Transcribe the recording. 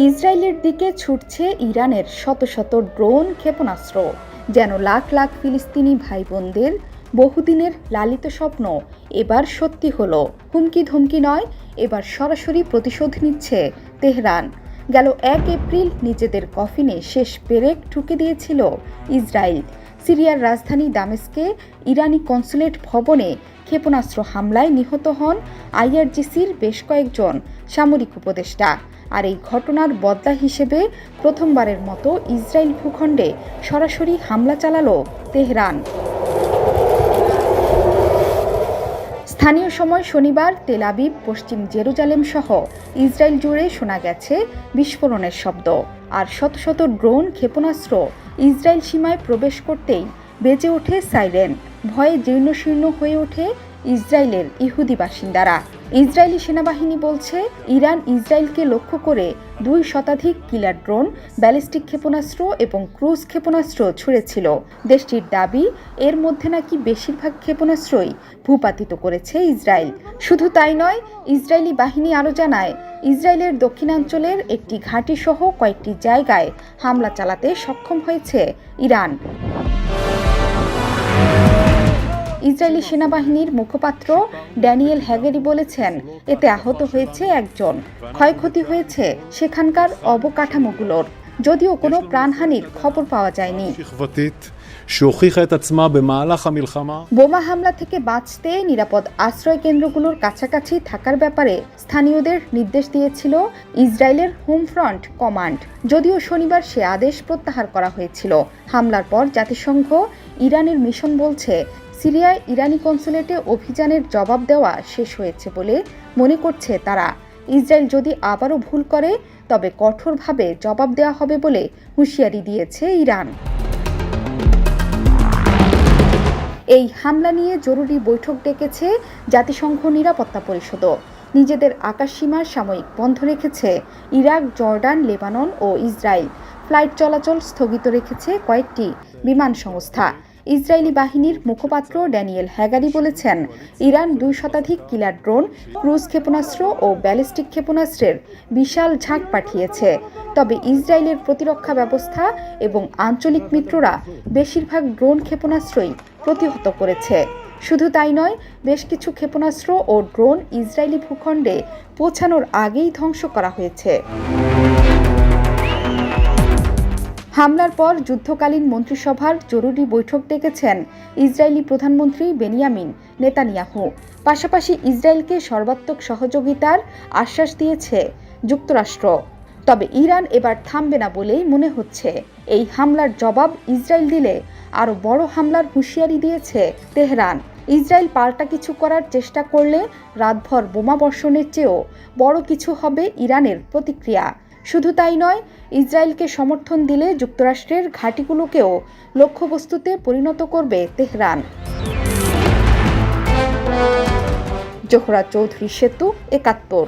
ইসরায়েলের দিকে ছুটছে ইরানের শত শত ড্রোন ক্ষেপণাস্ত্র, যেন লাখ লাখ ফিলিস্তিনি ভাই বোনদের বহুদিনের লালিত স্বপ্ন এবার সত্যি হলো। হুমকি ধমকি নয়, এবার সরাসরি প্রতিশোধ নিচ্ছে তেহরান। গেল 1 এপ্রিল নিজেদের কফিনে শেষ পেরেক ঠুকে দিয়েছিল ইসরায়েল। সিরিয়ার রাজধানী দামেস্কে ইরানি কনসুলেট ভবনে ক্ষেপণাস্ত্র হামলায় নিহত হন আইআরজিসির বেশ কয়েকজন সামরিক উপদেষ্টা। আর এই ঘটনার বদলা হিসেবে প্রথমবারের মতো ইসরায়েল ভূখণ্ডে সরাসরি হামলা চালালো তেহরান। স্থানীয় সময় শনিবার তেল আবিব, পশ্চিম জেরুজালেম সহ ইসরায়েল জুড়ে শোনা গেছে বিস্ফোরণের শব্দ। আর শত শত ড্রোন ক্ষেপণাস্ত্র ইসরায়েল সীমায় প্রবেশ করতেই বেজে ওঠে সাইরেন। ভয়ে জীর্ণশীর্ণ হয়ে ওঠে ইসরায়েলের ইহুদি বাসিন্দারা। ইসরায়েলি সেনাবাহিনী বলছে, ইরান ইসরায়েলকে লক্ষ্য করে 2 শতাধিক কিলার ড্রোন, ব্যালিস্টিক ক্ষেপণাস্ত্র এবং ক্রুজ ক্ষেপণাস্ত্র ছুড়েছিল। দেশটির দাবি, এর মধ্যে নাকি বেশিরভাগ ক্ষেপণাস্ত্রই ভূপাতিত করেছে ইসরায়েল। শুধু তাই নয়, ইসরায়েলি বাহিনী আরও জানায়, ইসরায়েলের দক্ষিণাঞ্চলের একটি ঘাঁটি সহ কয়েকটি জায়গায় হামলা চালাতে সক্ষম হয়েছে ইরান। ইসরায়েলি সেনাবাহিনীর মুখপাত্র ড্যানিয়েল হ্যাগেরি বলেছেন, এতে আহত হয়েছে একজন, ক্ষয়ক্ষতি হয়েছে সেখানকার অবকাঠামোগুলোর। যদিও কোনো প্রাণহানির খবর পাওয়া যায়নি। বোমা হামলা থেকে বাঁচতে নিরাপদ আশ্রয় কেন্দ্রগুলোর কাছাকাছি থাকার ব্যাপারে স্থানীয়দের নির্দেশ দিয়েছিল ইসরায়েলের হোম ফ্রন্ট কমান্ড। যদিও শনিবার সে আদেশ প্রত্যাহার করা হয়েছিল। হামলার পর জাতিসংঘ ইরানের মিশন বলছে, সিরিয়ায় ইরানি কনসুলেটে অভিযানের জবাব দেওয়া শেষ হয়েছে বলে মনে করছে তারা। ইসরায়েল যদি আবারও ভুল করে, তবে কঠোরভাবে জবাব দেওয়া হবে বলে হুঁশিয়ারি দিয়েছে ইরান। এই হামলা নিয়ে জরুরি বৈঠক ডেকেছে জাতিসংঘ নিরাপত্তা পরিষদও। নিজেদের আকাশসীমা সাময়িক বন্ধ রেখেছে ইরাক, জর্ডান, লেবানন ও ইসরায়েল। ফ্লাইট চলাচল স্থগিত রেখেছে কয়েকটি বিমান সংস্থা। ইসরায়েলি বাহিনীর মুখপাত্র ড্যানিয়েল হ্যাগারি বলেছেন, ইরান 2 শতাধিক কিলার ড্রোন, ক্রুজ ক্ষেপণাস্ত্র ও ব্যালিস্টিক ক্ষেপণাস্ত্রের বিশাল ঝাঁক পাঠিয়েছে। তবে ইসরায়েলের প্রতিরক্ষা ব্যবস্থা এবং আঞ্চলিক মিত্ররা বেশিরভাগ ড্রোন ক্ষেপণাস্ত্রই প্রতিহত করেছে। শুধু তাই নয়, বেশ কিছু ক্ষেপণাস্ত্র ও ড্রোন ইসরায়েলি ভূখণ্ডে পৌঁছানোর আগেই ধ্বংস করা হয়েছে। হামলার পর যুদ্ধকালীন মন্ত্রিসভার জরুরি বৈঠক ডেকেছেন ইসরায়েলি প্রধানমন্ত্রী বেনিয়ামিন নেতানিয়াহু। পাশাপাশি ইসরায়েলকে সর্বাত্মক সহযোগিতার আশ্বাস দিয়েছে যুক্তরাষ্ট্র। তবে ইরান এবার থামবে না বলেই মনে হচ্ছে। এই হামলার জবাব ইসরায়েল দিলে আরও বড় হামলার হুঁশিয়ারি দিয়েছে তেহরান। ইসরায়েল পাল্টা কিছু করার চেষ্টা করলে রাতভর বোমা বর্ষণের চেয়েও বড় কিছু হবে ইরানের প্রতিক্রিয়া। শুধু তাই নয়, ইসরায়েলকে সমর্থন দিলে যুক্তরাষ্ট্রের ঘাঁটিগুলোকেও লক্ষ্যবস্তুতে পরিণত করবে তেহরান। জোহরা চৌধুরী সেতু, ৭১।